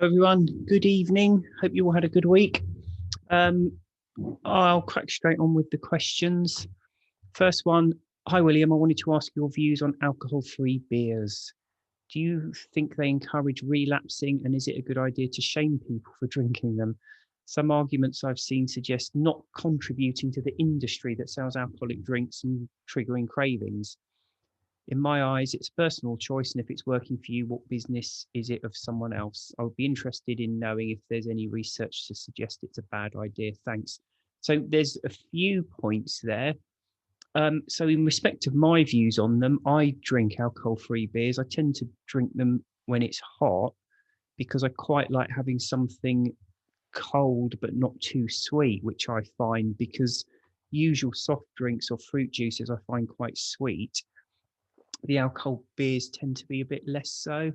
Hello everyone, good evening. Hope you all had a good week. Um, I'll crack straight on with the questions. First one, hi William, I wanted to ask your views on alcohol-free beers. Do you think they encourage relapsing, and is it a good idea to shame people for drinking them? Some arguments I've seen suggest not contributing to the industry that sells alcoholic drinks and triggering cravings. In my eyes, it's a personal choice, and if it's working for you, what business is it of someone else? I would be interested in knowing if there's any research to suggest it's a bad idea. Thanks. So there's a few points there. So in respect of my views on them, I drink alcohol-free beers. I tend to drink them when it's hot because I quite like having something cold but not too sweet, which I find because usual soft drinks or fruit juices I find quite sweet. The alcohol beers tend to be a bit less so.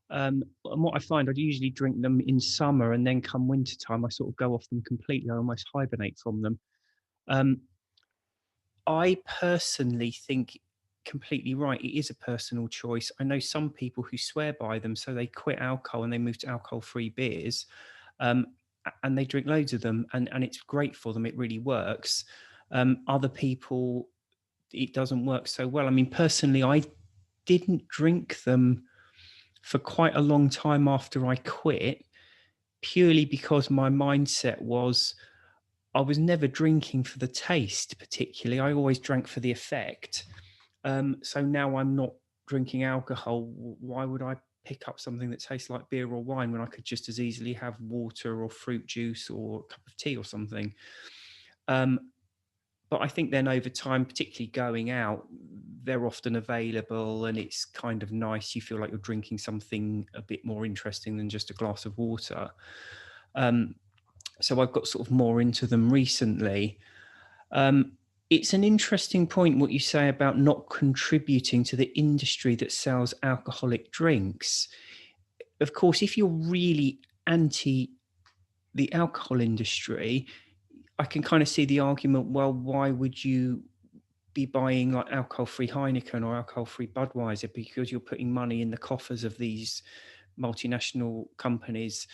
And what I find, I'd usually drink them in summer, and then come winter time, I sort of go off them completely. I almost hibernate from them. Um, I personally think completely right. It is a personal choice. I know some people who swear by them, so they quit alcohol and they move to alcohol-free beers, um, and they drink loads of them, and it's great for them. It really works. Other people, it doesn't work so well. I mean, personally, I didn't drink them for quite a long time after I quit, purely because my mindset was I was never drinking for the taste, particularly. I always drank for the effect. So now I'm not drinking alcohol. Why would I pick up something that tastes like beer or wine when I could just as easily have water or fruit juice or a cup of tea or something? Um, but I think then over time, particularly going out, they're often available and it's kind of nice. You feel like you're drinking something a bit more interesting than just a glass of water. Um, so I've got sort of more into them recently. Um, it's an interesting point what you say about not contributing to the industry that sells alcoholic drinks. Of course, if you're really anti the alcohol industry, I can kind of see the argument, well, why would you be buying like alcohol-free Heineken or alcohol-free Budweiser? Because you're putting money in the coffers of these multinational companies.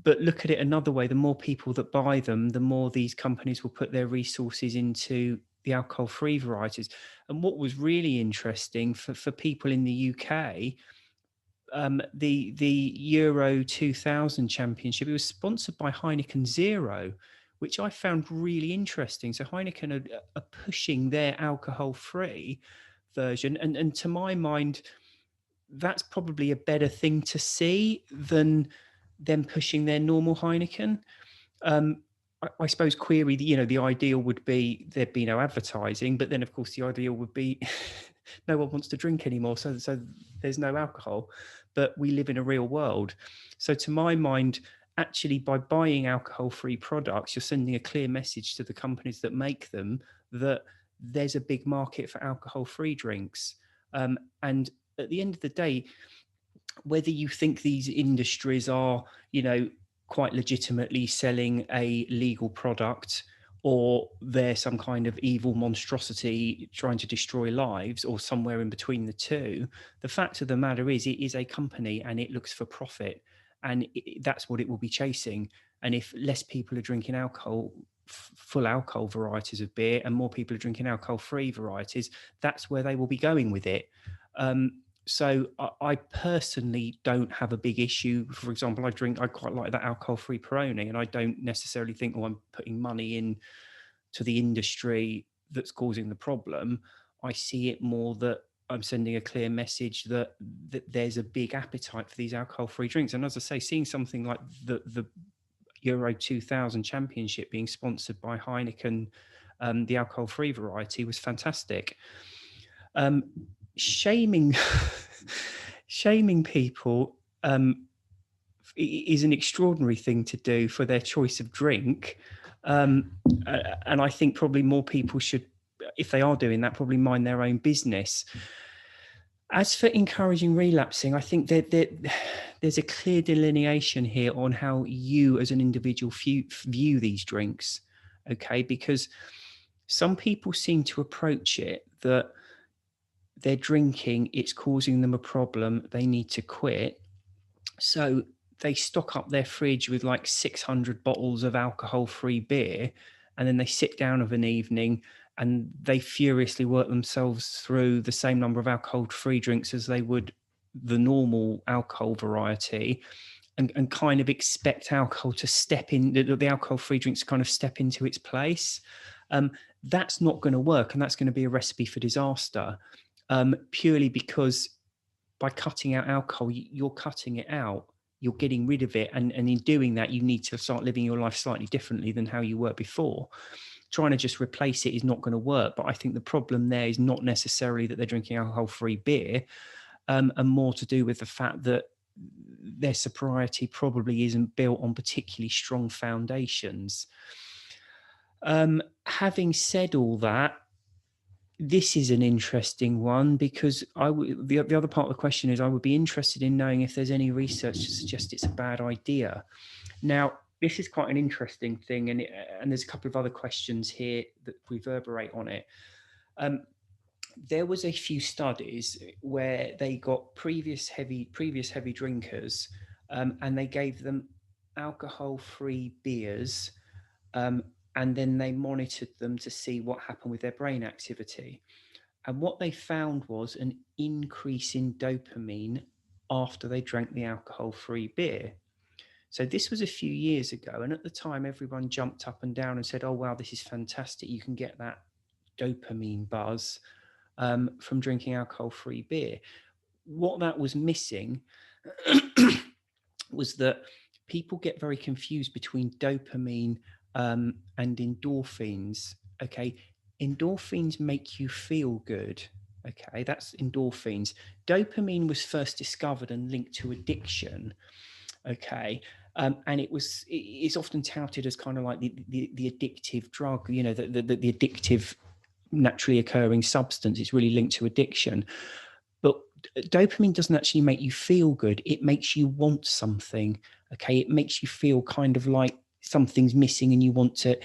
But look at it another way, the more people that buy them, the more these companies will put their resources into the alcohol-free varieties. And what was really interesting for people in the UK, the Euro 2000 Championship, it was sponsored by Heineken Zero, which I found really interesting. So Heineken are pushing their alcohol-free version, and to my mind, that's probably a better thing to see than them pushing their normal Heineken. I suppose query, the ideal would be there'd be no advertising, but then of course the ideal would be no one wants to drink anymore, so there's no alcohol. But we live in a real world, so to my mind, actually by buying alcohol-free products, you're sending a clear message to the companies that make them that there's a big market for alcohol-free drinks. And at the end of the day, whether you think these industries are, quite legitimately selling a legal product, or they're some kind of evil monstrosity trying to destroy lives, or somewhere in between the two, the fact of the matter is it is a company and it looks for profit, and that's what it will be chasing. And if less people are drinking alcohol, full alcohol varieties of beer, and more people are drinking alcohol-free varieties, that's where they will be going with it. So I personally don't have a big issue. For example, I quite like that alcohol-free Peroni, and I don't necessarily think, I'm putting money in to the industry that's causing the problem. I see it more that I'm sending a clear message that there's a big appetite for these alcohol-free drinks. And as I say, seeing something like the Euro 2000 Championship being sponsored by Heineken, the alcohol-free variety, was fantastic. Shaming shaming people is an extraordinary thing to do for their choice of drink, and I think probably more people should, if they are doing that, probably mind their own business. As for encouraging relapsing, I think there's a clear delineation here on how you as an individual view these drinks, okay? Because some people seem to approach it that they're drinking, it's causing them a problem, they need to quit. So they stock up their fridge with like 600 bottles of alcohol-free beer, and then they sit down of an evening and they furiously work themselves through the same number of alcohol-free drinks as they would the normal alcohol variety, and kind of expect alcohol to step in, the alcohol-free drinks kind of step into its place. That's not going to work, and that's going to be a recipe for disaster, purely because by cutting out alcohol, you're cutting it out. You're getting rid of it. And in doing that, you need to start living your life slightly differently than how you were before. Trying to just replace it is not going to work. But I think the problem there is not necessarily that they're drinking alcohol-free beer, and more to do with the fact that their sobriety probably isn't built on particularly strong foundations. Having said all that, this is an interesting one, because the other part of the question is I would be interested in knowing if there's any research to suggest it's a bad idea. Now, this is quite an interesting thing, and there's a couple of other questions here that reverberate on it. There was a few studies where they got previous heavy drinkers, and they gave them alcohol-free beers, and then they monitored them to see what happened with their brain activity. And what they found was an increase in dopamine after they drank the alcohol-free beer. So this was a few years ago, and at the time everyone jumped up and down and said, oh wow, this is fantastic, you can get that dopamine buzz from drinking alcohol-free beer. What that was missing was that people get very confused between dopamine and endorphins. Okay, endorphins make you feel good. Okay, that's endorphins. Dopamine was first discovered and linked to addiction. Okay, and it's often touted as kind of like the addictive drug, you know, the addictive naturally occurring substance. It's really linked to addiction. But dopamine doesn't actually make you feel good. It makes you want something. Okay, it makes you feel kind of like something's missing and you want to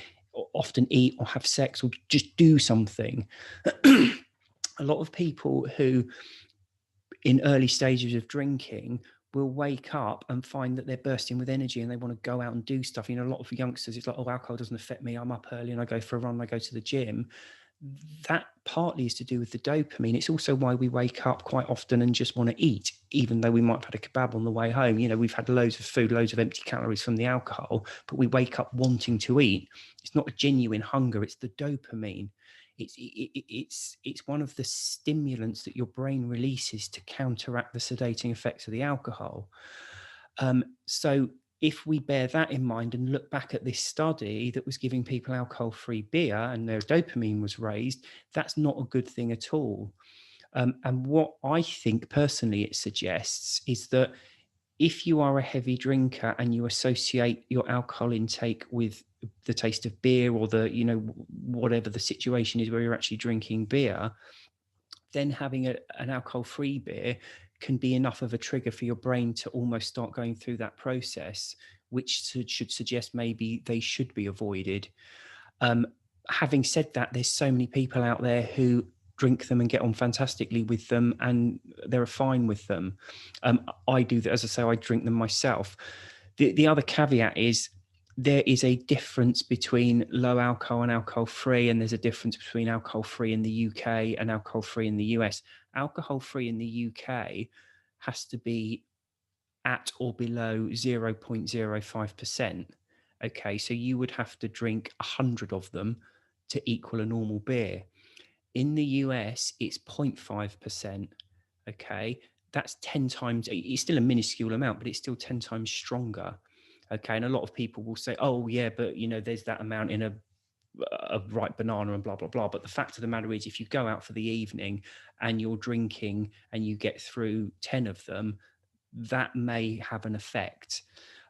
often eat or have sex or just do something. A lot of people who in early stages of drinking will wake up and find that they're bursting with energy and they want to go out and do stuff. You know, a lot of youngsters, it's like, oh, alcohol doesn't affect me. I'm up early and I go for a run, I go to the gym. That partly is to do with the dopamine. It's also why we wake up quite often and just want to eat, even though we might have had a kebab on the way home. You know, we've had loads of food, loads of empty calories from the alcohol, but we wake up wanting to eat. It's not a genuine hunger, it's the dopamine. It's one of the stimulants that your brain releases to counteract the sedating effects of the alcohol. So if we bear that in mind and look back at this study that was giving people alcohol-free beer and their dopamine was raised, that's not a good thing at all. And what I think personally it suggests is that if you are a heavy drinker and you associate your alcohol intake with the taste of beer or the, you know, whatever the situation is where you're actually drinking beer, then having an alcohol-free beer can be enough of a trigger for your brain to almost start going through that process, which should suggest maybe they should be avoided. Having said that, there's so many people out there who drink them and get on fantastically with them and they're fine with them. I do that, as I say, I drink them myself. The other caveat is there is a difference between low alcohol and alcohol free, and there's a difference between alcohol free in the UK and alcohol free in the US. Alcohol free in the UK has to be at or below 0.05%. Okay, so you would have to drink 100 of them to equal a normal beer. In the US, it's 0.5%. Okay, that's 10 times, it's still a minuscule amount, but it's still 10 times stronger. Okay, and a lot of people will say, oh, yeah, but, you know, there's that amount in a ripe banana and blah, blah, blah. But the fact of the matter is, if you go out for the evening and you're drinking and you get through 10 of them, that may have an effect.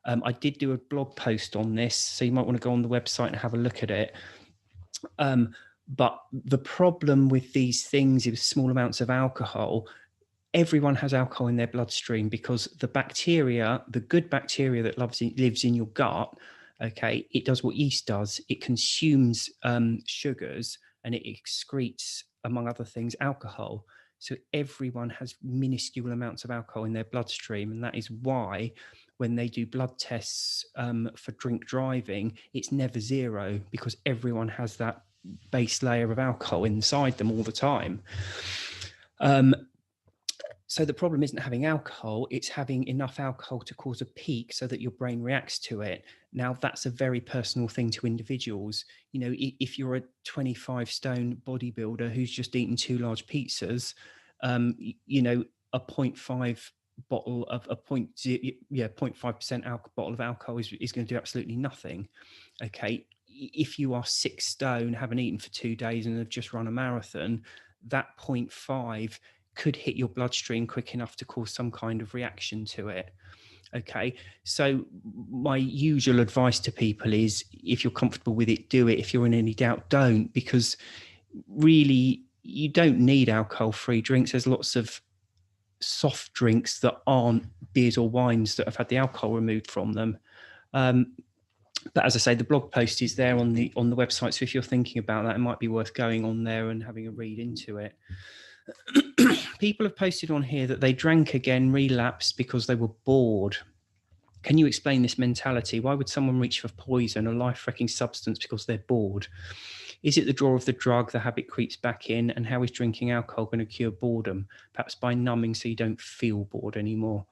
I did do a blog post on this, so you might want to go on the website and have a look at it. But the problem with these things is small amounts of alcohol. Everyone has alcohol in their bloodstream because the bacteria, the good bacteria that lives in your gut, okay, it does what yeast does. It consumes sugars and it excretes, among other things, alcohol. So everyone has minuscule amounts of alcohol in their bloodstream. And that is why when they do blood tests for drink driving, it's never 0 because everyone has that base layer of alcohol inside them all the time. So the problem isn't having alcohol, it's having enough alcohol to cause a peak so that your brain reacts to it. Now, that's a very personal thing to individuals. You know, if you're a 25 stone bodybuilder who's just eaten 2 large pizzas, you know, a 0.5 bottle of a 0.5% bottle of alcohol is going to do absolutely nothing. Okay. If you are 6 stone, haven't eaten for 2 days and have just run a marathon, that 0.5 could hit your bloodstream quick enough to cause some kind of reaction to it. Okay, so my usual advice to people is, if you're comfortable with it, do it. If you're in any doubt, don't, because really you don't need alcohol-free drinks. There's lots of soft drinks that aren't beers or wines that have had the alcohol removed from them. But as I say, the blog post is there on the website. So if you're thinking about that, it might be worth going on there and having a read into it. People have posted on here that they drank again, relapsed because they were bored. Can you explain this mentality? Why would someone reach for poison, a life-threatening substance, because they're bored? Is it the draw of the drug, the habit creeps back in, and how is drinking alcohol going to cure boredom? Perhaps by numbing so you don't feel bored anymore.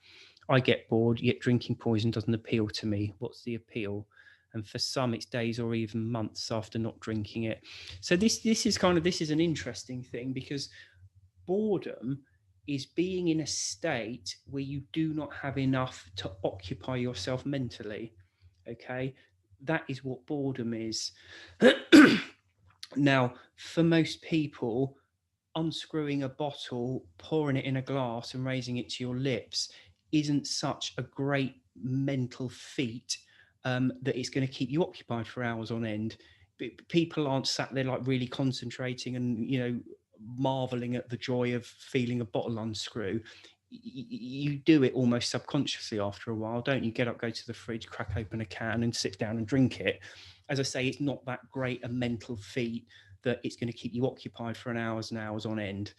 I get bored, yet drinking poison doesn't appeal to me. What's the appeal? And for some, it's days or even months after not drinking it. So this is an interesting thing, because boredom is being in a state where you do not have enough to occupy yourself mentally. Okay, that is what boredom is. Now, for most people, unscrewing a bottle, pouring it in a glass and raising it to your lips isn't such a great mental feat that it's going to keep you occupied for hours on end. People aren't sat there like really concentrating and, you know, marveling at the joy of feeling a bottle unscrew. You do it almost subconsciously after a while, don't you? Get up, go to the fridge, crack open a can and sit down and drink it. As I say, it's not that great a mental feat that it's going to keep you occupied for hours and hours on end.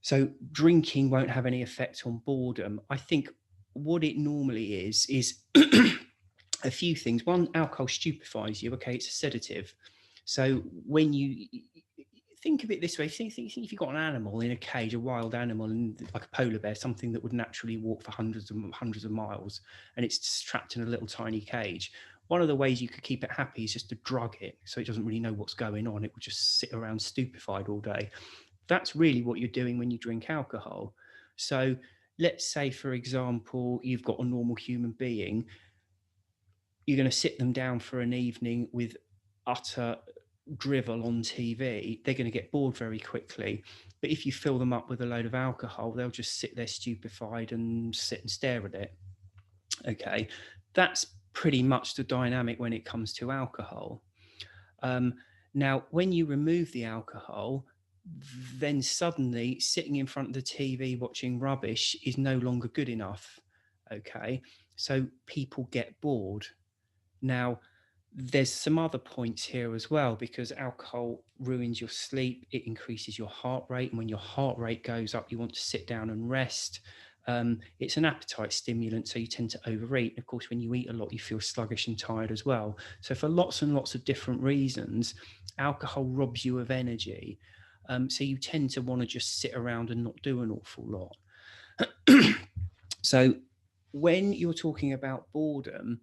So drinking won't have any effect on boredom. I think what it normally is a few things. One, alcohol stupefies you. Okay, it's a sedative. So when you think of it this way, think if you've got an animal in a cage, a wild animal, and like a polar bear, something that would naturally walk for hundreds of miles, and it's trapped in a little tiny cage. One of the ways you could keep it happy is just to drug it, so it doesn't really know what's going on. It will just sit around stupefied all day. That's really what you're doing when you drink alcohol. So let's say, for example, you've got a normal human being. You're going to sit them down for an evening with utter drivel on TV, they're going to get bored very quickly. But if you fill them up with a load of alcohol, they'll just sit there stupefied and sit and stare at it. Okay, that's pretty much the dynamic when it comes to alcohol. Now, when you remove the alcohol, then suddenly sitting in front of the TV watching rubbish is no longer good enough. Okay, so people get bored. Now, there's some other points here as well, because alcohol ruins your sleep. It increases your heart rate. And when your heart rate goes up, you want to sit down and rest. It's an appetite stimulant, so you tend to overeat. Of course, when you eat a lot, you feel sluggish and tired as well. So for lots and lots of different reasons, alcohol robs you of energy. So you tend to want to just sit around and not do an awful lot. So when you're talking about boredom,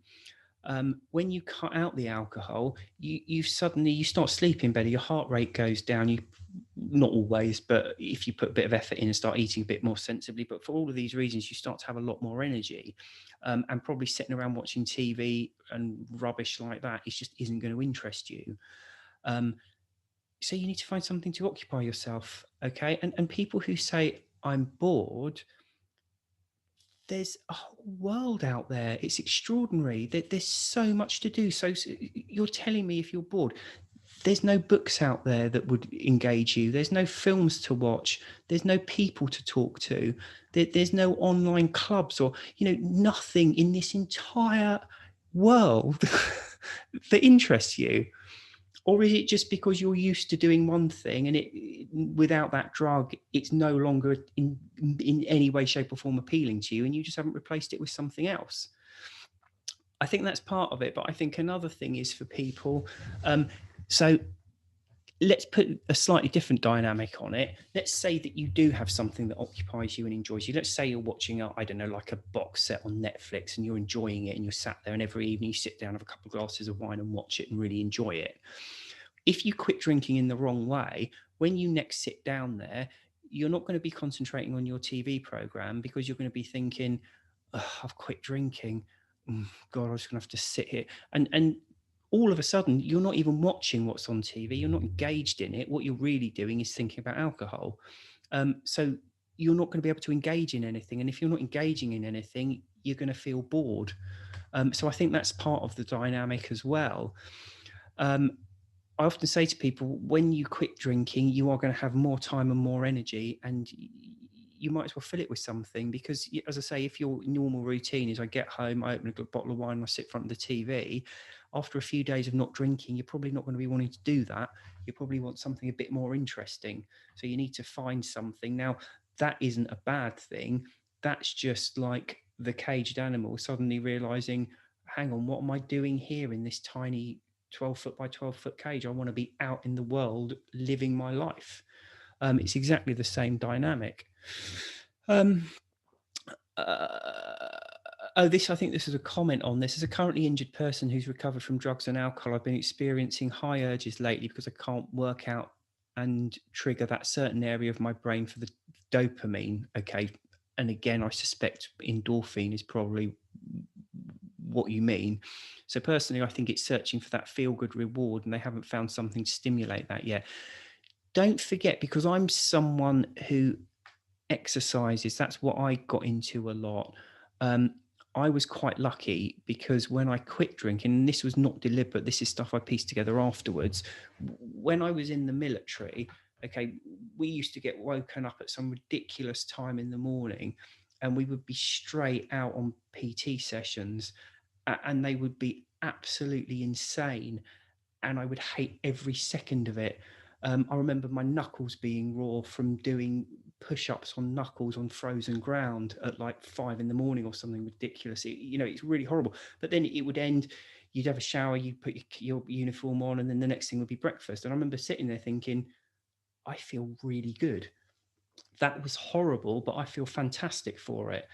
when you cut out the alcohol, you start sleeping better. Your heart rate goes down. You, not always, but if you put a bit of effort in and start eating a bit more sensibly. But for all of these reasons, you start to have a lot more energy, and probably sitting around watching TV and rubbish like that, it just isn't going to interest you. So you need to find something to occupy yourself. Okay, and people who say I'm bored, there's a whole world out there. It's extraordinary. There's so much to do. So you're telling me if you're bored, there's no books out there that would engage you. There's no films to watch. There's no people to talk to. There's no online clubs or, nothing in this entire world that interests you. Or is it just because you're used to doing one thing and without that drug, it's no longer in any way, shape or form appealing to you and you just haven't replaced it with something else? I think that's part of it, but I think another thing is for people. So let's put a slightly different dynamic on it. Let's say that you do have something that occupies you and enjoys you. Let's say you're watching I don't know, like a box set on Netflix, and you're enjoying it, and you're sat there, and every evening you sit down, have a couple of glasses of wine and watch it and really enjoy it. If you quit drinking in the wrong way, when you next sit down there, you're not going to be concentrating on your TV program, because you're going to be thinking, I've quit drinking. God, I'm just going to have to sit here. And all of a sudden, you're not even watching what's on TV. You're not engaged in it. What you're really doing is thinking about alcohol. So you're not going to be able to engage in anything. And if you're not engaging in anything, you're going to feel bored. So I think that's part of the dynamic as well. I often say to people, when you quit drinking, you are going to have more time and more energy, and you might as well fill it with something. Because, as I say, if your normal routine is I get home, I open a bottle of wine, and I sit in front of the TV, after a few days of not drinking, you're probably not going to be wanting to do that. You probably want something a bit more interesting. So you need to find something. Now, that isn't a bad thing. That's just like the caged animal suddenly realizing, hang on, what am I doing here in this tiny 12 foot by 12 foot cage? I want to be out in the world living my life. It's exactly the same dynamic. Um, I think this is a comment on this. As a currently injured person who's recovered from drugs and alcohol, I've been experiencing high urges lately because I can't work out and trigger that certain area of my brain for the dopamine. Okay. And again, I suspect endorphin is probably what you mean. So personally, I think it's searching for that feel-good reward, and they haven't found something to stimulate that yet. Don't forget, because I'm someone who exercises, that's what I got into a lot. I was quite lucky, because when I quit drinking, and this was not deliberate, this is stuff I pieced together afterwards. When I was in the military, okay, we used to get woken up at some ridiculous time in the morning, and we would be straight out on PT sessions, and they would be absolutely insane, and I would hate every second of it. I remember my knuckles being raw from doing push-ups on knuckles on frozen ground at like 5 in the morning or something ridiculous. It's really horrible. But then it would end. You'd have a shower, you'd put your uniform on, and then the next thing would be breakfast. And I remember sitting there thinking, I feel really good. That was horrible, but I feel fantastic for it.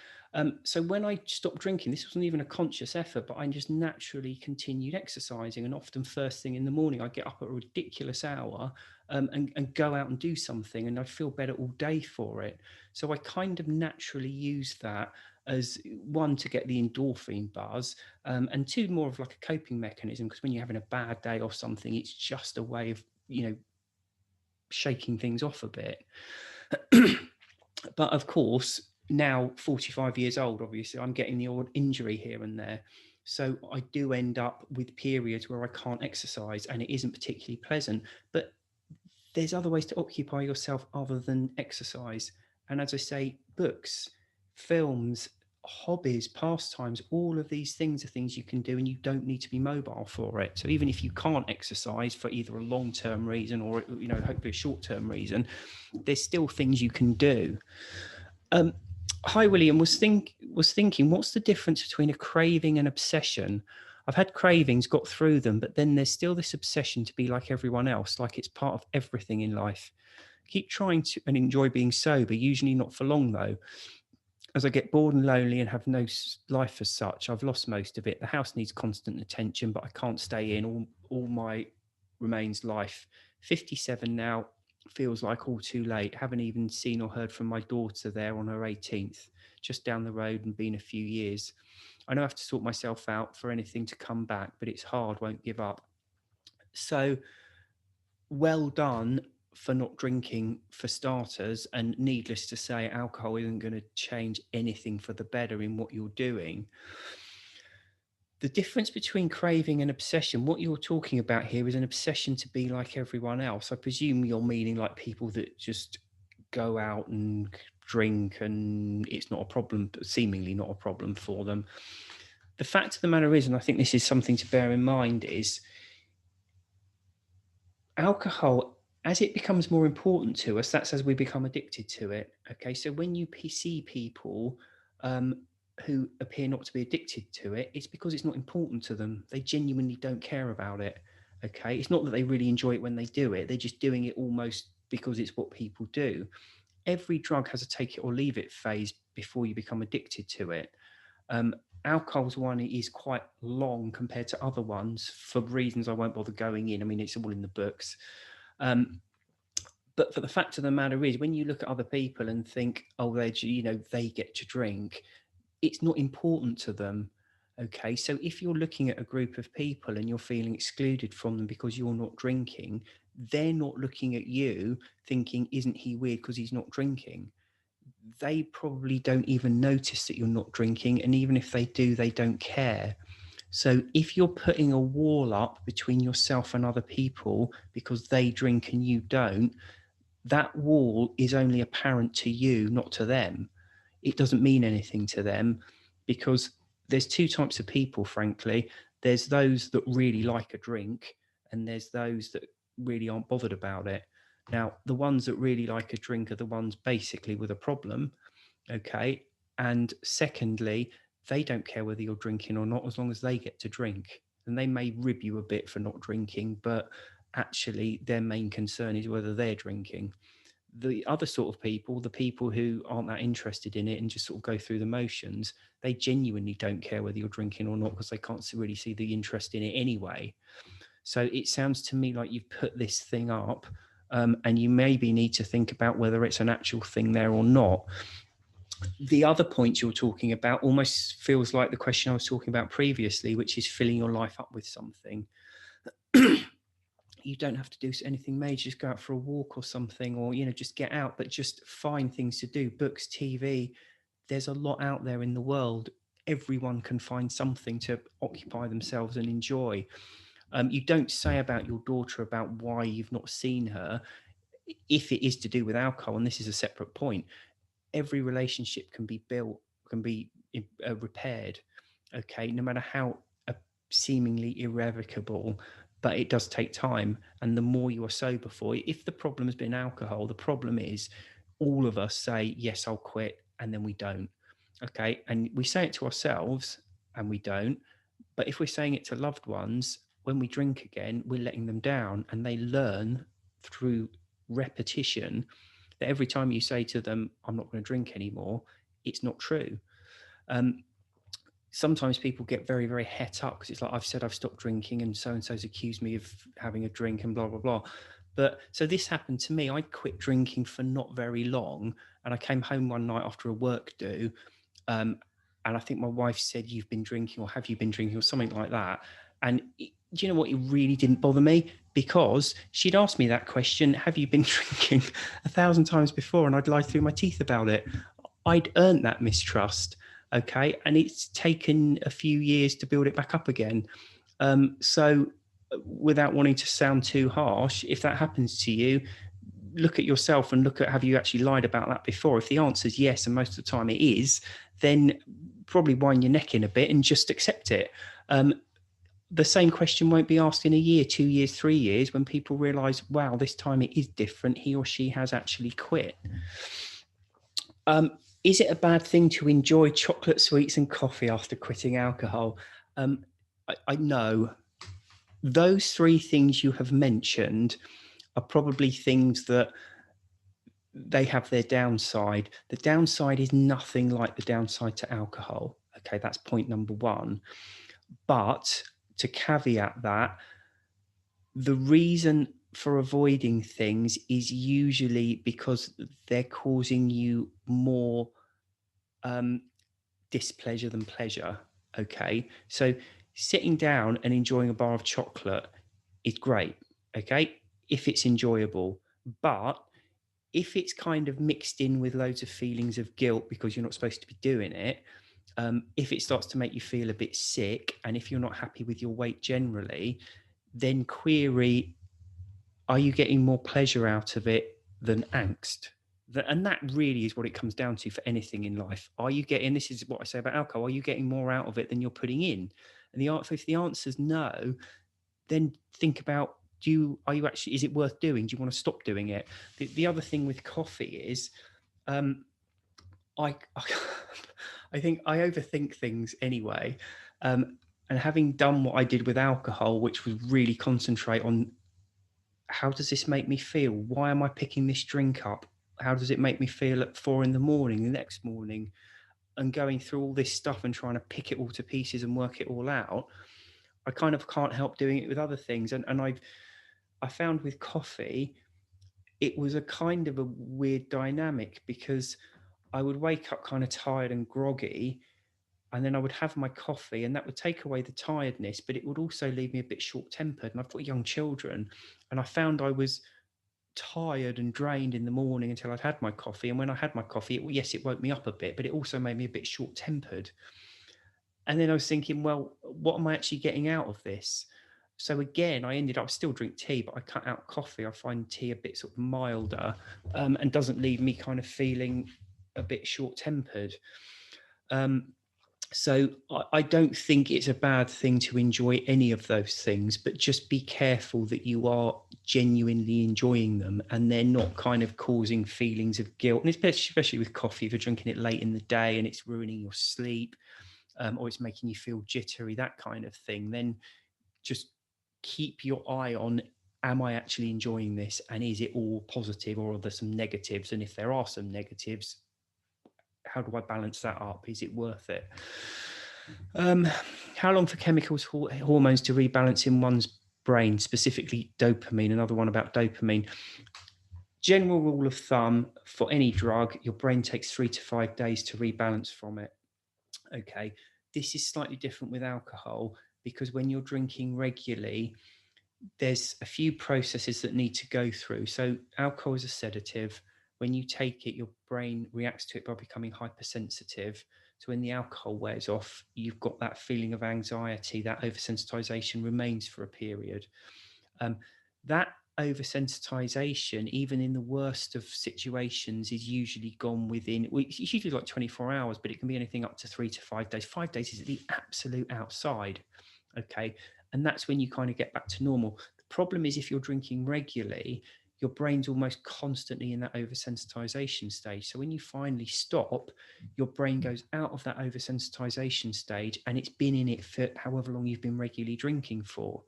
So when I stopped drinking, this wasn't even a conscious effort, but I just naturally continued exercising. And often first thing in the morning, I'd get up at a ridiculous hour, and go out and do something, and I'd feel better all day for it. So I kind of naturally used that as, one, to get the endorphin buzz, and two, more of like a coping mechanism, because when you're having a bad day or something, it's just a way of, shaking things off a bit. But of course, now 45 years old, obviously, I'm getting the odd injury here and there. So I do end up with periods where I can't exercise, and it isn't particularly pleasant. But there's other ways to occupy yourself other than exercise. And as I say, books, films, hobbies, pastimes, all of these things are things you can do, and you don't need to be mobile for it. So even if you can't exercise for either a long-term reason or, hopefully a short-term reason, there's still things you can do. Hi, William. Was thinking, what's the difference between a craving and obsession? I've had cravings, got through them, but then there's still this obsession to be like everyone else, like it's part of everything in life. Keep trying to and enjoy being sober, usually not for long though. As I get bored and lonely and have no life as such, I've lost most of it. The house needs constant attention, but I can't stay in. All my remains life. 57 now, feels like all too late. Haven't even seen or heard from my daughter there on her 18th, just down the road, and been a few years. I know I have to sort myself out for anything to come back, but it's hard, won't give up. So well done for not drinking, for starters, and needless to say, alcohol isn't going to change anything for the better in what you're doing. The difference between craving and obsession, what you're talking about here is an obsession to be like everyone else. I presume you're meaning like people that just go out and drink and it's not a problem, seemingly not a problem for them. The fact of the matter is, and I think this is something to bear in mind, is alcohol, as it becomes more important to us, that's as we become addicted to it. Okay, so when you see people who appear not to be addicted to it, it's because it's not important to them. They genuinely don't care about it. Okay. It's not that they really enjoy it when they do it. They're just doing it almost because it's what people do. Every drug has a take it or leave it phase before you become addicted to it. Alcohol's one is quite long compared to other ones for reasons I won't bother going in. I mean, it's all in the books. But for the fact of the matter is, when you look at other people and think, oh, they get to drink, it's not important to them. Okay, so if you're looking at a group of people and you're feeling excluded from them because you're not drinking, they're not looking at you thinking, isn't he weird because he's not drinking? They probably don't even notice that you're not drinking. And even if they do, they don't care. So if you're putting a wall up between yourself and other people because they drink and you don't, that wall is only apparent to you, not to them. It doesn't mean anything to them, because there's two types of people, frankly. There's those that really like a drink, and there's those that really aren't bothered about it. Now, the ones that really like a drink are the ones basically with a problem. Okay. And secondly, they don't care whether you're drinking or not, as long as they get to drink. And they may rib you a bit for not drinking, but actually their main concern is whether they're drinking. The other sort of people, the people who aren't that interested in it and just sort of go through the motions, they genuinely don't care whether you're drinking or not, because they can't really see the interest in it anyway. So it sounds to me like you've put this thing up, and you maybe need to think about whether it's an actual thing there or not. The other point you're talking about almost feels like the question I was talking about previously, which is filling your life up with something. You don't have to do anything major, just go out for a walk or something, or just get out, but just find things to do. Books, TV, there's a lot out there in the world. Everyone can find something to occupy themselves and enjoy. You don't say about your daughter about why you've not seen her. If it is to do with alcohol, and this is a separate point, every relationship can be built, can be repaired. Okay, no matter how seemingly irrevocable, but it does take time. And the more you are sober for, if the problem has been alcohol, the problem is all of us say, yes, I'll quit, and then we don't. Okay, and we say it to ourselves and we don't. But if we're saying it to loved ones, when we drink again, we're letting them down, and they learn through repetition that every time you say to them, I'm not going to drink anymore, it's not true. Sometimes people get very, very het up because it's like, I've said I've stopped drinking and so-and-so's accused me of having a drink and blah, blah, blah. But so this happened to me. I quit drinking for not very long, and I came home one night after a work do. And I think my wife said, you've been drinking, or have you been drinking, or something like that. And do you know what? It really didn't bother me, because she'd asked me that question, have you been drinking, 1,000 times before, and I'd lie through my teeth about it. I'd earned that mistrust. Okay. And it's taken a few years to build it back up again. So without wanting to sound too harsh, if that happens to you, look at yourself and look at, have you actually lied about that before? If the answer is yes, and most of the time it is, then probably wind your neck in a bit and just accept it. The same question won't be asked in a year, 2 years, 3 years, when people realize, wow, this time it is different. He or she has actually quit. Is it a bad thing to enjoy chocolate, sweets, and coffee after quitting alcohol? I know those three things you have mentioned are probably things that they have their downside. The downside is nothing like the downside to alcohol. Okay, that's point number one. But to caveat that, the reason for avoiding things is usually because they're causing you more displeasure than pleasure. Okay, so sitting down and enjoying a bar of chocolate is great. Okay, if it's enjoyable, but if it's kind of mixed in with loads of feelings of guilt because you're not supposed to be doing it, if it starts to make you feel a bit sick, and if you're not happy with your weight generally, then query, are you getting more pleasure out of it than angst? And that really is what it comes down to for anything in life. Are you getting, this is what I say about alcohol, are you getting more out of it than you're putting in? And if the answer is no, then think about, are you actually, is it worth doing? Do you want to stop doing it? The other thing with coffee is, I I think I overthink things anyway. And having done what I did with alcohol, which was really concentrate on how does this make me feel? Why am I picking this drink up? How does it make me feel at 4 a.m, the next morning? And going through all this stuff and trying to pick it all to pieces and work it all out, I kind of can't help doing it with other things. And I found with coffee, it was a kind of a weird dynamic because I would wake up kind of tired and groggy, and then I would have my coffee, and that would take away the tiredness, but it would also leave me a bit short-tempered. And I've got young children, and I found I was tired and drained in the morning until I'd had my coffee. And when I had my coffee, yes, it woke me up a bit, but it also made me a bit short-tempered. And then I was thinking, well, what am I actually getting out of this? So again, I ended up still drink tea, but I cut out coffee. I find tea a bit sort of milder, and doesn't leave me kind of feeling a bit short-tempered. So I don't think it's a bad thing to enjoy any of those things, but just be careful that you are genuinely enjoying them and they're not kind of causing feelings of guilt. And especially with coffee, if you're drinking it late in the day and it's ruining your sleep, or it's making you feel jittery, that kind of thing, then just keep your eye on, am I actually enjoying this? And is it all positive, or are there some negatives? And if there are some negatives, how do I balance that up? Is it worth it? How long for chemicals, hormones to rebalance in one's brain, specifically dopamine? Another one about dopamine. General rule of thumb for any drug, your brain takes 3 to 5 days to rebalance from it. Okay, this is slightly different with alcohol because when you're drinking regularly, there's a few processes that need to go through. So alcohol is a sedative. When you take it, your brain reacts to it by becoming hypersensitive. So when the alcohol wears off, you've got that feeling of anxiety, that oversensitization remains for a period. That oversensitization, even in the worst of situations, is usually gone within, it's usually like 24 hours, but it can be anything up to 3 to 5 days. 5 days is the absolute outside. Okay. And that's when you kind of get back to normal. The problem is if you're drinking regularly, your brain's almost constantly in that oversensitization stage. So when you finally stop, your brain goes out of that oversensitization stage and it's been in it for however long you've been regularly drinking for.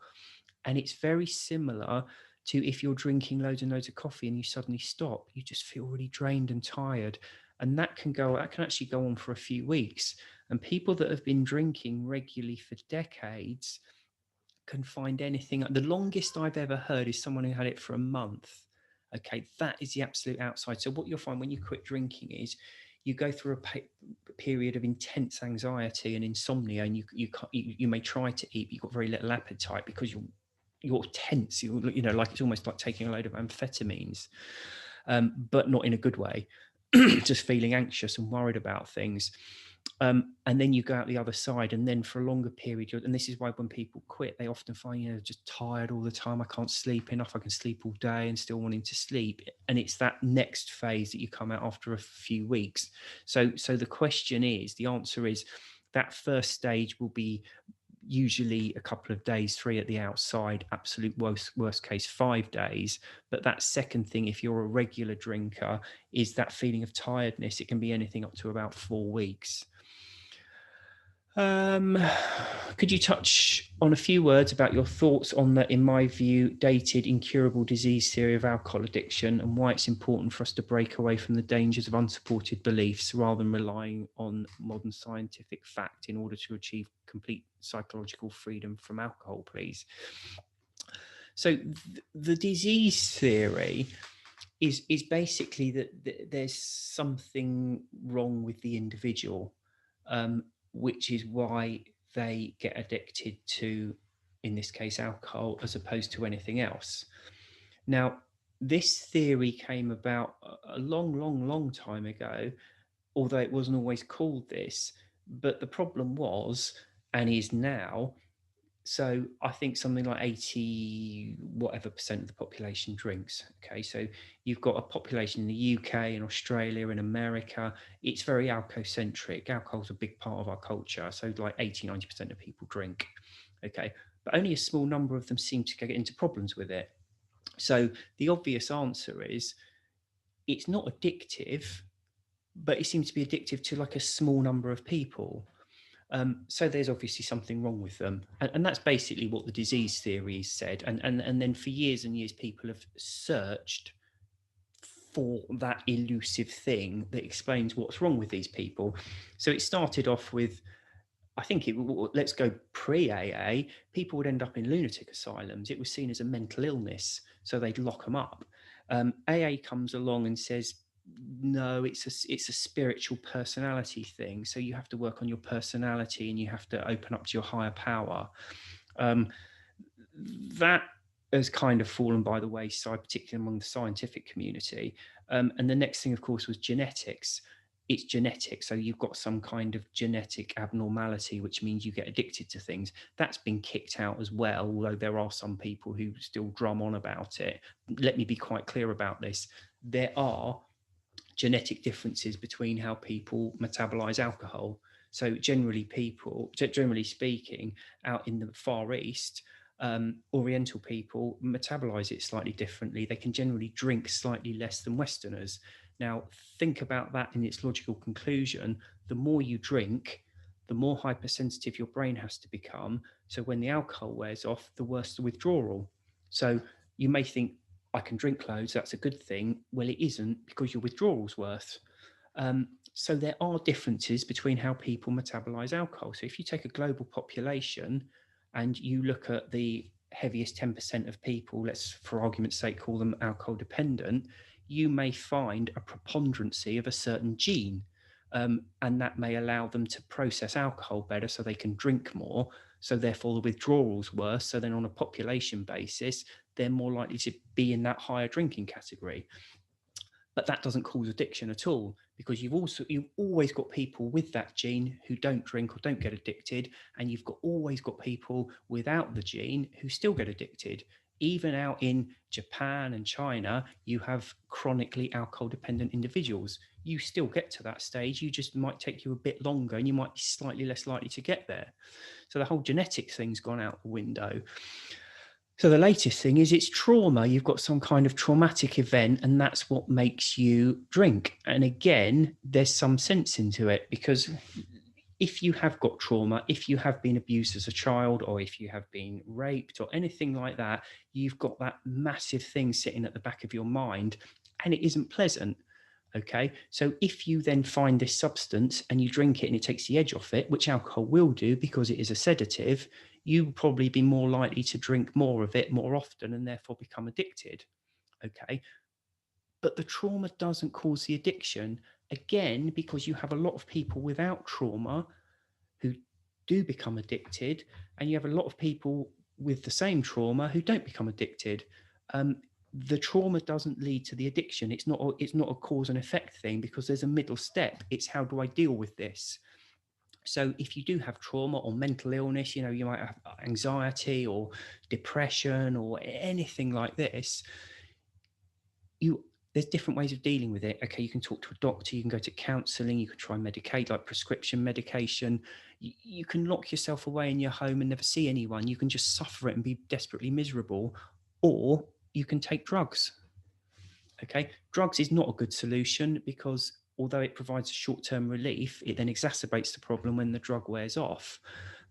And it's very similar to if you're drinking loads and loads of coffee and you suddenly stop, you just feel really drained and tired. And that can actually go on for a few weeks. And people that have been drinking regularly for decades can find anything. The longest I've ever heard is someone who had it for a month. Okay, that is the absolute outside. So what you'll find when you quit drinking is you go through a period of intense anxiety and insomnia, and you may try to eat, but you've got very little appetite because you're tense. Like it's almost like taking a load of amphetamines, but not in a good way. Just feeling anxious and worried about things. And then you go out the other side, and then for a longer period, and this is why when people quit, they often find, just tired all the time. I can't sleep enough. I can sleep all day and still wanting to sleep. And it's that next phase that you come out after a few weeks. So the answer is that first stage will be usually a couple of days, 3 at the outside, absolute worst case 5 days. But that second thing, if you're a regular drinker, is that feeling of tiredness. It can be anything up to about 4 weeks. Could you touch on a few words about your thoughts on the, in my view, dated incurable disease theory of alcohol addiction, and why it's important for us to break away from the dangers of unsupported beliefs rather than relying on modern scientific fact in order to achieve complete psychological freedom from alcohol, please? So the disease theory is basically that there's something wrong with the individual, which is why they get addicted to, in this case, alcohol, as opposed to anything else. Now, this theory came about a long time ago, although it wasn't always called this. But the problem was, and is now, so I think something like 80 whatever percent of the population drinks. Okay, so you've got a population in the UK, in Australia, in America. It's very alcohol-centric. Alcohol's a big part of our culture. So like 80-90% of people drink. Okay, but only a small number of them seem to get into problems with it. So the obvious answer is it's not addictive. but it seems to be addictive to like a small number of people. So there's obviously something wrong with them. And that's basically what the disease theory said. And then for years and years, people have searched for that elusive thing that explains what's wrong with these people. So it started off with, I think let's go pre-AA, people would end up in lunatic asylums. It was seen as a mental illness, so they'd lock them up. AA comes along and says, no, it's a spiritual personality thing. So you have to work on your personality and you have to open up to your higher power. That has kind of fallen by the wayside, particularly among the scientific community. And the next thing, of course, was genetics. It's genetic. So you've got some kind of genetic abnormality, which means you get addicted to things. That's been kicked out as well, although there are some people who still drum on about it. Let me be quite clear about this. There are genetic differences between how people metabolize alcohol. So generally speaking, out in the Far East, Oriental people metabolize it slightly differently. They can generally drink slightly less than Westerners. Now, think about that in its logical conclusion. The more you drink, the more hypersensitive your brain has to become. So when the alcohol wears off, the worse the withdrawal. So you may think, I can drink loads, that's a good thing. Well, it isn't, because your withdrawal's worse. So there are differences between how people metabolize alcohol. So if you take a global population and you look at the heaviest 10% of people, let's for argument's sake call them alcohol dependent, you may find a preponderancy of a certain gene. And that may allow them to process alcohol better so they can drink more. So therefore the withdrawal's worse. So then on a population basis, they're more likely to be in that higher drinking category. But that doesn't cause addiction at all, because you've always got people with that gene who don't drink or don't get addicted, and you've always got people without the gene who still get addicted. Even out in Japan and China, you have chronically alcohol dependent individuals. You still get to that stage. You just might take you a bit longer and you might be slightly less likely to get there. So the whole genetics thing's gone out the window. So the latest thing is it's trauma. You've got some kind of traumatic event, and that's what makes you drink. And again, there's some sense into it, because if you have got trauma, if you have been abused as a child, or if you have been raped or anything like that, you've got that massive thing sitting at the back of your mind, and it isn't pleasant. Okay, so if you then find this substance and you drink it and it takes the edge off it, which alcohol will do because it is a sedative, you will probably be more likely to drink more of it more often and therefore become addicted. Okay, but the trauma doesn't cause the addiction, again, because you have a lot of people without trauma who do become addicted, and you have a lot of people with the same trauma who don't become addicted. The trauma doesn't lead to the addiction. It's not a cause and effect thing, because there's a middle step. It's how do I deal with this? So if you do have trauma or mental illness, you might have anxiety or depression or anything like this, there's different ways of dealing with it. Okay, you can talk to a doctor, you can go to counselling, you can try and medicate, like prescription medication. You can lock yourself away in your home and never see anyone. You can just suffer it and be desperately miserable, or you can take drugs. Okay, drugs is not a good solution, because although it provides a short-term relief, it then exacerbates the problem when the drug wears off.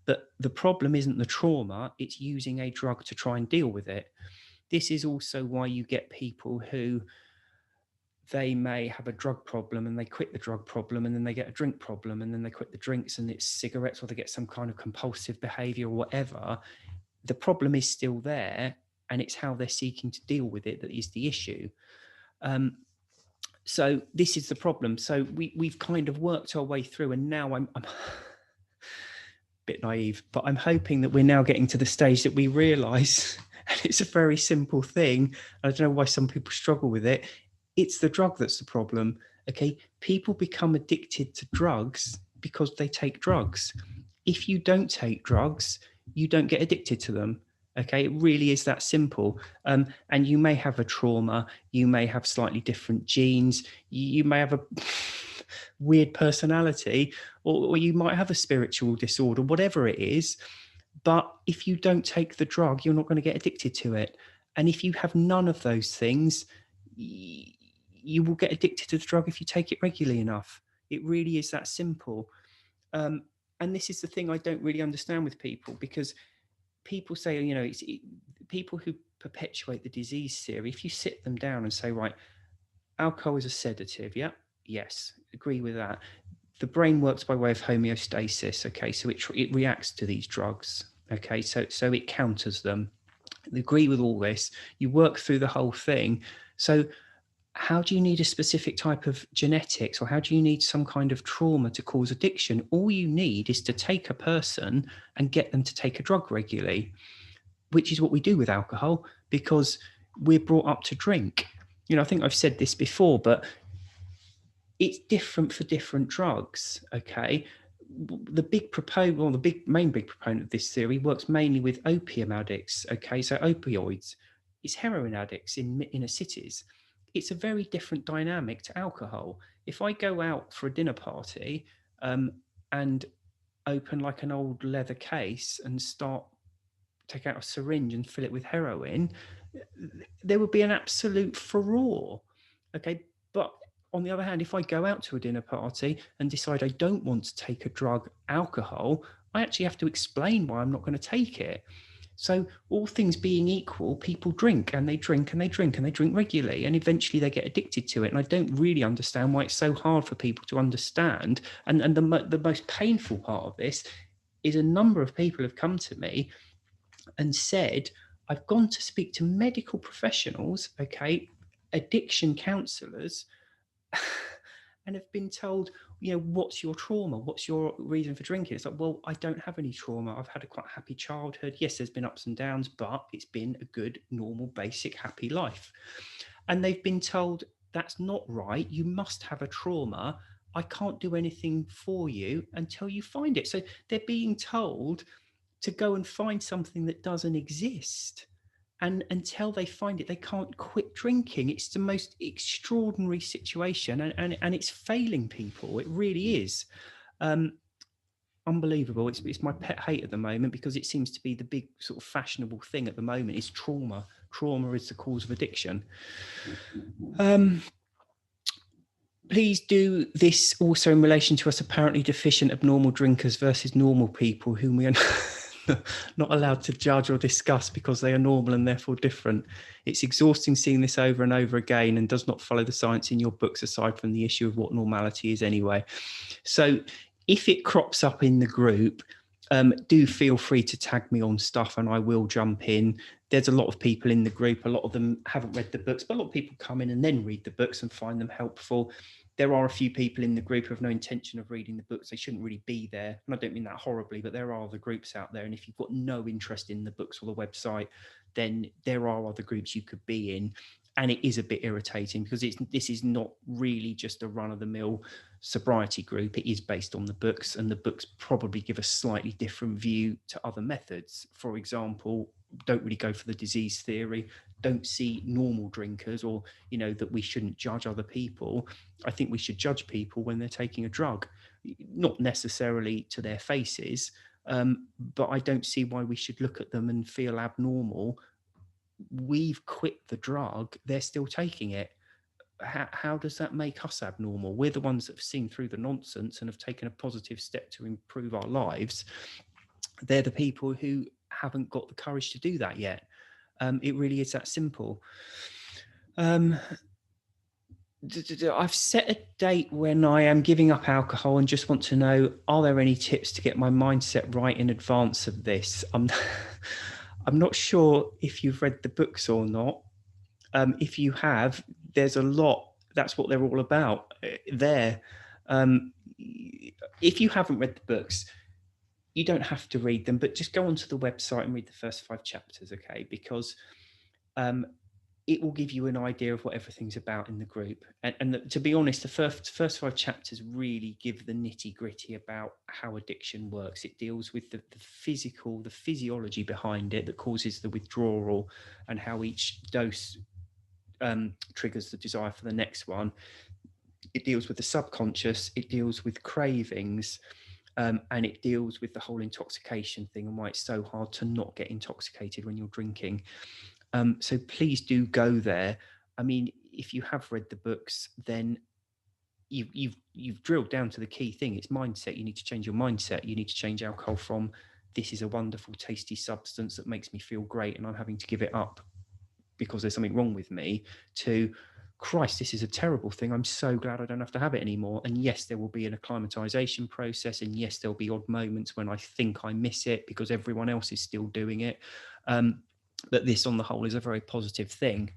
But the problem isn't the trauma, it's using a drug to try and deal with it. This is also why you get people who, they may have a drug problem and they quit the drug problem, and then they get a drink problem, and then they quit the drinks and it's cigarettes, or they get some kind of compulsive behavior or whatever. The problem is still there, and it's how they're seeking to deal with it that is the issue. So this is the problem. So we've kind of worked our way through, and now I'm a bit naive, but I'm hoping that we're now getting to the stage that we realize, and it's a very simple thing, I don't know why some people struggle with it, it's the drug that's the problem. Okay, people become addicted to drugs because they take drugs. If you don't take drugs, you don't get addicted to them. Okay, it really is that simple. And you may have a trauma, you may have slightly different genes, you may have a weird personality, or you might have a spiritual disorder, whatever it is. But if you don't take the drug, you're not going to get addicted to it. And if you have none of those things, you will get addicted to the drug if you take it regularly enough. It really is that simple. And this is the thing I don't really understand with people, because people say, people who perpetuate the disease theory, if you sit them down and say, right, alcohol is a sedative, yeah, yes, agree with that. The brain works by way of homeostasis, okay, so it reacts to these drugs, okay, so it counters them. I agree with all this. You work through the whole thing. So how do you need a specific type of genetics, or how do you need some kind of trauma to cause addiction? All you need is to take a person and get them to take a drug regularly, which is what we do with alcohol, because we're brought up to drink. I think I've said this before, but it's different for different drugs, okay? The main big proponent of this theory works mainly with opium addicts, okay? So opioids, it's heroin addicts in inner cities. It's a very different dynamic to alcohol. If I go out for a dinner party and open like an old leather case and take out a syringe and fill it with heroin, there would be an absolute furore, okay? But on the other hand, if I go out to a dinner party and decide I don't want to take a drug, alcohol, I actually have to explain why I'm not going to take it. So all things being equal, people drink and they drink and they drink and they drink regularly, and eventually they get addicted to it. And I don't really understand why it's so hard for people to understand. And the most painful part of this is a number of people have come to me and said, I've gone to speak to medical professionals, okay, addiction counselors, and have been told, what's your trauma? What's your reason for drinking? It's like, well, I don't have any trauma. I've had a quite happy childhood. Yes, there's been ups and downs, but it's been a good, normal, basic, happy life. And they've been told, that's not right. You must have a trauma. I can't do anything for you until you find it. So they're being told to go and find something that doesn't exist. And until they find it, they can't quit drinking. It's the most extraordinary situation, and it's failing people. It really is. Unbelievable. It's my pet hate at the moment, because it seems to be the big sort of fashionable thing at the moment is trauma. Trauma is the cause of addiction. Please do this also in relation to us apparently deficient abnormal drinkers versus normal people whom we are not allowed to judge or discuss because they are normal and therefore different. It's exhausting seeing this over and over again and does not follow the science in your books, aside from the issue of what normality is anyway. So if it crops up in the group, do feel free to tag me on stuff and I will jump in. There's a lot of people in the group. A lot of them haven't read the books, but a lot of people come in and then read the books and find them helpful. There are a few people in the group who have no intention of reading the books. They shouldn't really be there. And I don't mean that horribly, but there are other groups out there. And if you've got no interest in the books or the website, then there are other groups you could be in. And it is a bit irritating because this is not really just a run-of-the-mill sobriety group. It is based on the books, and the books probably give a slightly different view to other methods. For example, don't really go for the disease theory, don't see normal drinkers, or that we shouldn't judge other people. I think we should judge people when they're taking a drug, not necessarily to their faces, but I don't see why we should look at them and feel abnormal. We've quit the drug, they're still taking it. How does that make us abnormal? We're the ones that have seen through the nonsense and have taken a positive step to improve our lives. They're the people who haven't got the courage to do that yet. It really is that simple. I've set a date when I am giving up alcohol and just want to know, are there any tips to get my mindset right in advance of this? I'm not sure if you've read the books or not. If you have, there's a lot. That's what they're all about there. If you haven't read the books, you don't have to read them, but just go onto the website and read the first 5 chapters, okay? Because it will give you an idea of what everything's about in the group. And to be honest, the first 5 chapters really give the nitty gritty about how addiction works. It deals with the physiology behind it that causes the withdrawal, and how each dose triggers the desire for the next one. It deals with the subconscious, it deals with cravings, and it deals with the whole intoxication thing and why it's so hard to not get intoxicated when you're drinking. So please do go there. I mean, if you have read the books, then you've drilled down to the key thing. It's mindset. You need to change your mindset. You need to change alcohol from this is a wonderful, tasty substance that makes me feel great and I'm having to give it up because there's something wrong with me, to Christ, this is a terrible thing. I'm so glad I don't have to have it anymore. And yes, there will be an acclimatization process. And yes, there'll be odd moments when I think I miss it because everyone else is still doing it. But this, on the whole, is a very positive thing.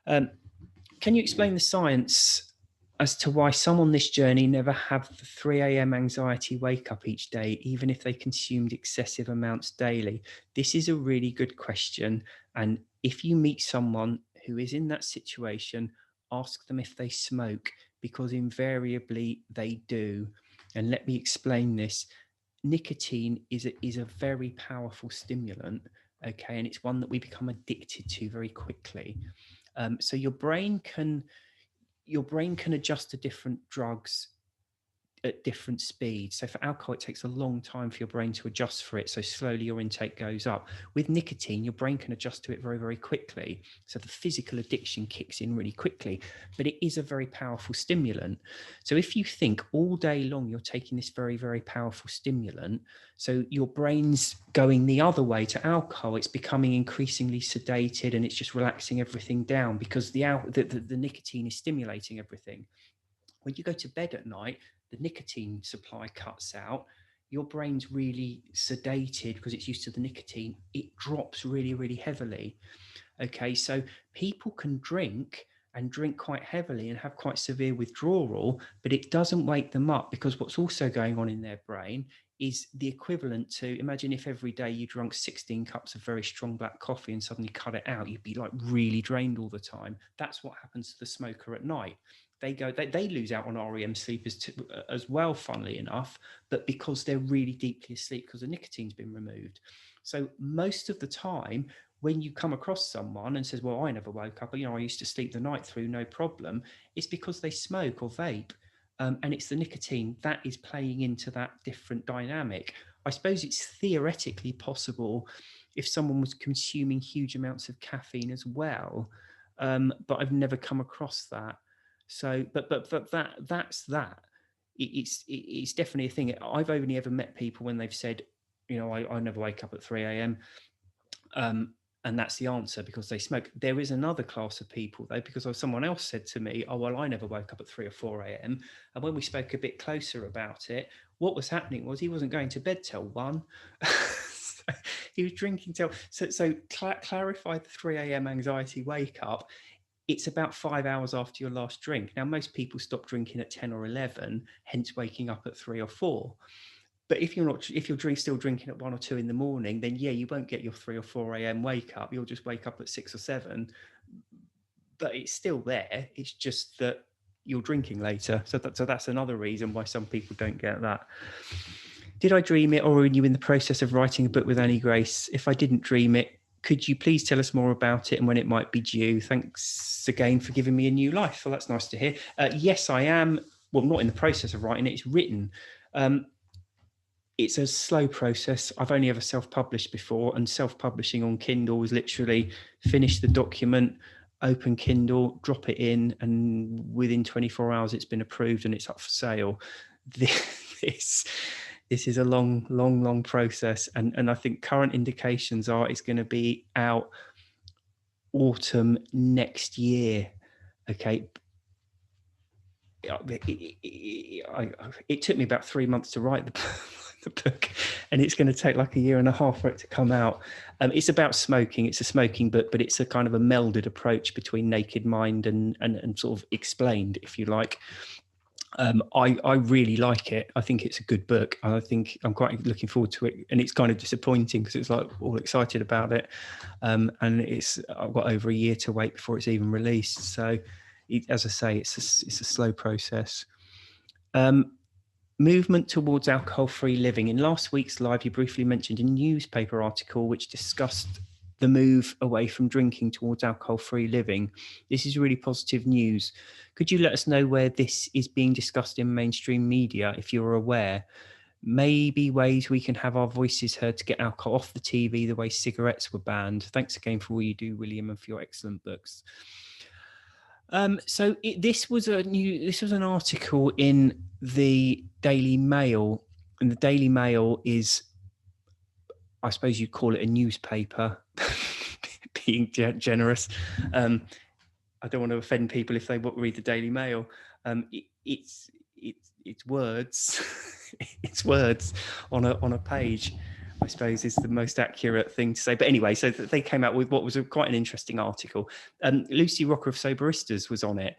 Can you explain the science as to why some on this journey never have the 3 a.m. anxiety wake up each day, even if they consumed excessive amounts daily? This is a really good question. And if you meet someone who is in that situation, ask them if they smoke, because invariably they do. And let me explain this. Nicotine is a very powerful stimulant, okay, and it's one that we become addicted to very quickly. So your brain can adjust to different drugs at different speeds. So for alcohol, it takes a long time for your brain to adjust for it. So slowly your intake goes up. With nicotine, your brain can adjust to it very, very quickly. So the physical addiction kicks in really quickly, but it is a very powerful stimulant. So if you think all day long you're taking this very, very powerful stimulant, so your brain's going the other way to alcohol, it's becoming increasingly sedated and it's just relaxing everything down because the nicotine is stimulating everything. When you go to bed at night, the nicotine supply cuts out. Your brain's really sedated because it's used to the nicotine. It drops really, really heavily. Okay, so people can drink and drink quite heavily and have quite severe withdrawal, but it doesn't wake them up because what's also going on in their brain is the equivalent to, imagine if every day you drank 16 cups of very strong black coffee and suddenly cut it out, you'd be like really drained all the time. That's what happens to the smoker at night. They lose out on REM sleep as well, funnily enough, but because they're really deeply asleep because the nicotine's been removed. So most of the time, when you come across someone and says, well, I never woke up, I used to sleep the night through, no problem, it's because they smoke or vape. And it's the nicotine that is playing into that different dynamic. I suppose it's theoretically possible if someone was consuming huge amounts of caffeine as well, but I've never come across that. So, but that's that. It's definitely a thing. I've only ever met people when they've said, I never wake up at 3 a.m. And that's the answer because they smoke. There is another class of people though, because someone else said to me, oh, well, I never woke up at 3 or 4 a.m. And when we spoke a bit closer about it, what was happening was he wasn't going to bed till 1. He was drinking till, so clarify the 3 a.m. anxiety wake up. It's about 5 hours after your last drink. Now, most people stop drinking at 10 or 11, hence waking up at 3 or 4. But if you're still drinking at 1 or 2 in the morning, then yeah, you won't get your 3 or 4 a.m. wake up. You'll just wake up at 6 or 7. But it's still there. It's just that you're drinking later. So that's another reason why some people don't get that. Did I dream it, or were you in the process of writing a book with Annie Grace? If I didn't dream it, could you please tell us more about it and when it might be due? Thanks again for giving me a new life. Well, that's nice to hear. Yes, I am. Well, not in the process of writing it. It's written. It's a slow process. I've only ever self-published before, and self-publishing on Kindle was literally finish the document, open Kindle, drop it in, and within 24 hours it's been approved and it's up for sale. This is a long process, and I think current indications are it's going to be out autumn next year. Okay. It took me about 3 months to write the book, and it's going to take like 1.5 years for it to come out. It's about smoking. It's a smoking book, but it's a kind of a melded approach between Naked Mind and sort of explained, if you like. I really like it. I think it's a good book. I think I'm quite looking forward to it, and it's kind of disappointing because it's like all excited about it, and I've got over 1 year to wait before it's even released. So, as I say, it's a slow process. Movement towards alcohol-free living. In last week's live, you briefly mentioned a newspaper article which discussed the move away from drinking towards alcohol-free living. This is really positive news. Could you let us know where this is being discussed in mainstream media, if you're aware? Maybe ways we can have our voices heard to get alcohol off the TV the way cigarettes were banned. Thanks again for all you do, William, and for your excellent books. This was an article in the Daily Mail, and the Daily Mail is, I suppose you'd call it a newspaper, being generous. I don't want to offend people if they read the Daily Mail. It's words, it's words on a page, I suppose, is the most accurate thing to say. But anyway, so they came out with what was quite an interesting article. Lucy Rocker of Soberistas was on it.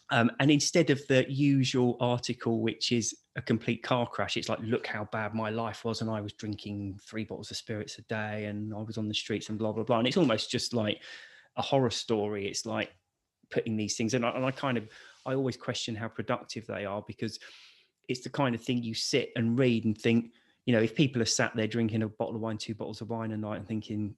And instead of the usual article, which is a complete car crash, it's like, look how bad my life was, and I was drinking 3 bottles of spirits a day, and I was on the streets, and blah, blah, blah. And it's almost just like a horror story. It's like putting these things in. And I always question how productive they are, because it's the kind of thing you sit and read and think, if people are sat there drinking a bottle of wine, 2 bottles of wine a night, and thinking,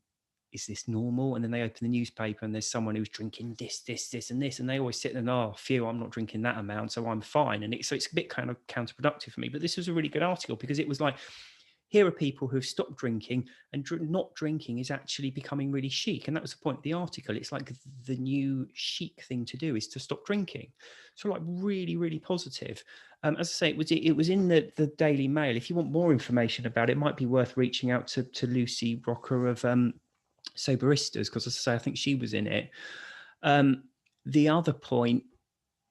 is this normal? And then they open the newspaper and there's someone who's drinking this, and this, and they always sit there and, oh, phew, I'm not drinking that amount, so I'm fine. And so it's a bit kind of counterproductive for me. But this was a really good article, because it was like, here are people who've stopped drinking, and not drinking is actually becoming really chic. And that was the point of the article. It's like the new chic thing to do is to stop drinking. So like really, really positive. As I say, it was in the Daily Mail. If you want more information about it, it might be worth reaching out to Lucy Rocker of Soberistas, because as I say, I think she was in it. The other point,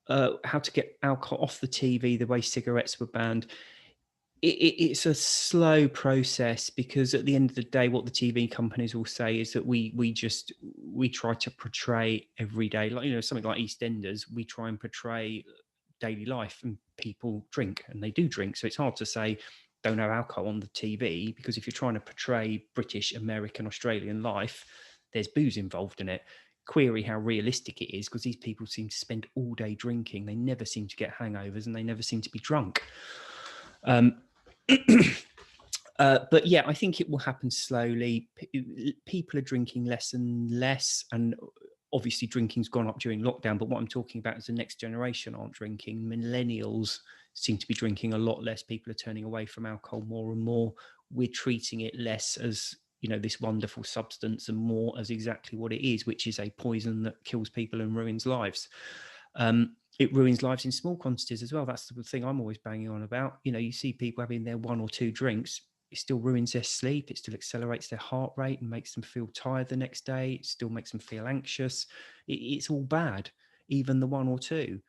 how to get alcohol off the TV, the way cigarettes were banned. It's a slow process, because at the end of the day, what the TV companies will say is that we try to portray every day, like, something like EastEnders, we try and portray daily life, and people drink, and they do drink. So it's hard to say don't have alcohol on the TV, because if you're trying to portray British, American, Australian life, there's booze involved in it. Query how realistic it is, because these people seem to spend all day drinking. They never seem to get hangovers, and they never seem to be drunk. But yeah, I think it will happen slowly. People are drinking less and less, and obviously drinking's gone up during lockdown. But what I'm talking about is the next generation aren't drinking. Millennials seem to be drinking a lot less. People are turning away from alcohol more and more. We're treating it less as, this wonderful substance, and more as exactly what it is, which is a poison that kills people and ruins lives. It ruins lives in small quantities as well. That's the thing I'm always banging on about. You see people having their 1 or 2 drinks. It still ruins their sleep. It still accelerates their heart rate and makes them feel tired the next day. It still makes them feel anxious. It's all bad, even the 1 or 2,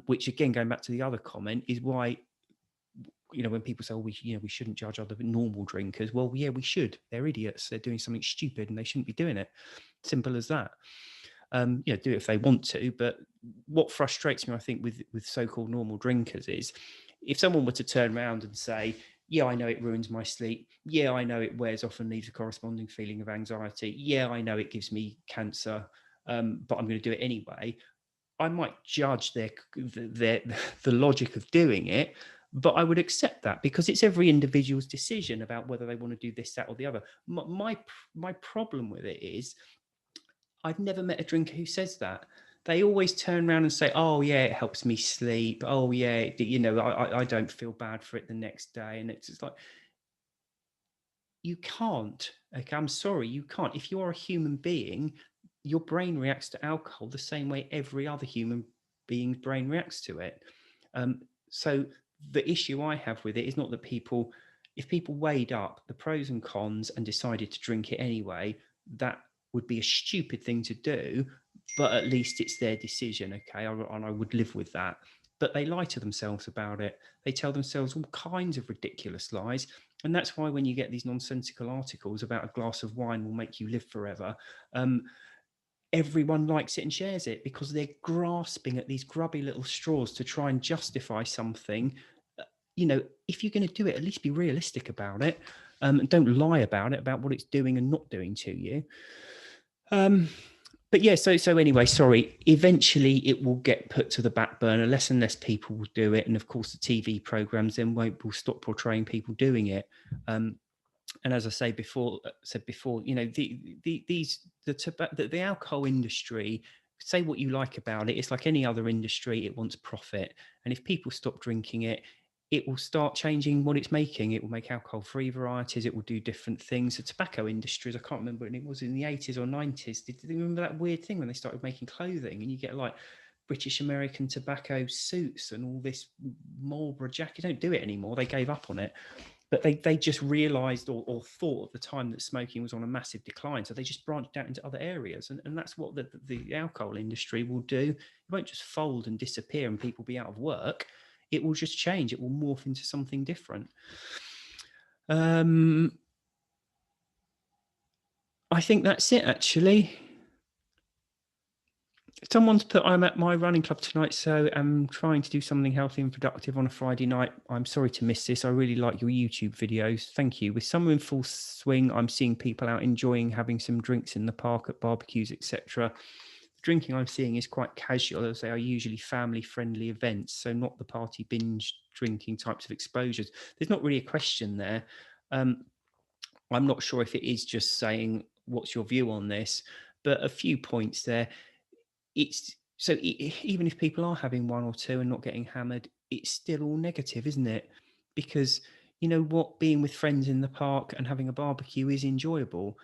which, again, going back to the other comment, is why, when people say, we shouldn't judge other normal drinkers. Well, yeah, we should. They're idiots. They're doing something stupid, and they shouldn't be doing it. Simple as that. Do it if they want to. But what frustrates me, I think, with so-called normal drinkers is, if someone were to turn around and say, yeah, I know it ruins my sleep. Yeah, I know it wears off and leaves a corresponding feeling of anxiety. Yeah, I know it gives me cancer, but I'm going to do it anyway. I might judge the logic of doing it, but I would accept that, because it's every individual's decision about whether they want to do this, that, or the other. My problem with it is, I've never met a drinker who says that. They always turn around and say, oh, yeah, it helps me sleep. Oh, yeah, I don't feel bad for it the next day. And it's just like, you can't. Okay, I'm sorry, you can't. If you're a human being, your brain reacts to alcohol the same way every other human being's brain reacts to it. So the issue I have with it is not that if people weighed up the pros and cons and decided to drink it anyway, that would be a stupid thing to do, but at least it's their decision, okay? And I would live with that. But they lie to themselves about it. They tell themselves all kinds of ridiculous lies. And that's why when you get these nonsensical articles about a glass of wine will make you live forever, everyone likes it and shares it, because they're grasping at these grubby little straws to try and justify something. If you're going to do it, at least be realistic about it. And don't lie about it, about what it's doing and not doing to you. But yeah, so anyway, sorry, eventually it will get put to the back burner. Less and less people will do it. And of course, the TV programs then will stop portraying people doing it. And as I said before, the alcohol industry, say what you like about it, it's like any other industry, it wants profit. And if people stop drinking it, it will start changing what it's making. It will make alcohol-free varieties. It will do different things. The tobacco industries, I can't remember when it was, in the 80s or 90s. Did you remember that weird thing when they started making clothing and you get like British American tobacco suits and all this Marlboro jacket? They don't do it anymore. They gave up on it. But they just realised or thought at the time that smoking was on a massive decline. So they just branched out into other areas. And that's what the alcohol industry will do. It won't just fold and disappear and people be out of work. It will just change. It will morph into something different. I think that's it, actually. Someone's put, I'm at my running club tonight, so I'm trying to do something healthy and productive on a Friday night. I'm sorry to miss this. I really like your YouTube videos. Thank you. With summer in full swing, I'm seeing people out enjoying having some drinks in the park at barbecues, etc. The drinking I'm seeing is quite casual, as they are usually family-friendly events, so not the party binge drinking types of exposures. There's not really a question there. I'm not sure if it is just saying, what's your view on this? But a few points there. It's so even if people are having one or two and not getting hammered, it's still all negative, isn't it? Because you know what, being with friends in the park and having a barbecue is enjoyable.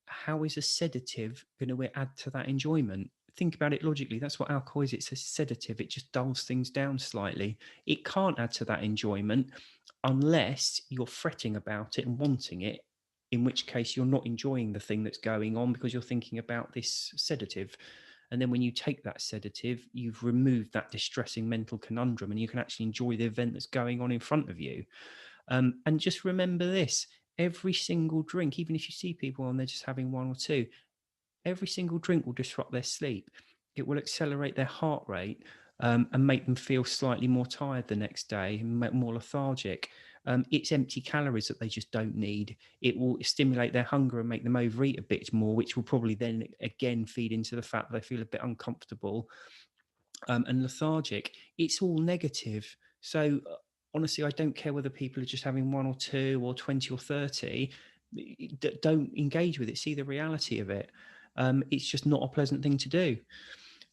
How is a sedative going to add to that enjoyment? Think about it logically. That's what alcohol is. It's a sedative. It just dulls things down slightly. It can't add to that enjoyment unless you're fretting about it and wanting it, in which case you're not enjoying the thing that's going on because you're thinking about this sedative. And then when you take that sedative, you've removed that distressing mental conundrum and you can actually enjoy the event that's going on in front of you. And just remember this, every single drink, even if you see people and they're just having one or two, every single drink will disrupt their sleep. It will accelerate their heart rate and make them feel slightly more tired the next day and more lethargic. It's empty calories that they just don't need. It will stimulate their hunger and make them overeat a bit more, which will probably then again feed into the fact that they feel a bit uncomfortable and lethargic. It's all negative. So honestly, I don't care whether people are just having one or two or 20 or 30. Don't engage with it. See the reality of it. It's just not a pleasant thing to do.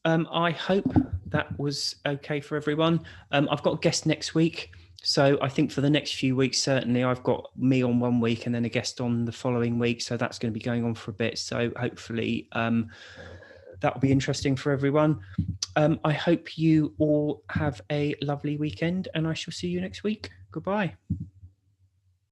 I hope that was okay for everyone. I've got a guest next week. So I think for the next few weeks, certainly I've got me on one week and then a guest on the following week. So that's going to be going on for a bit. So hopefully that will be interesting for everyone. I hope you all have a lovely weekend and I shall see you next week. Goodbye.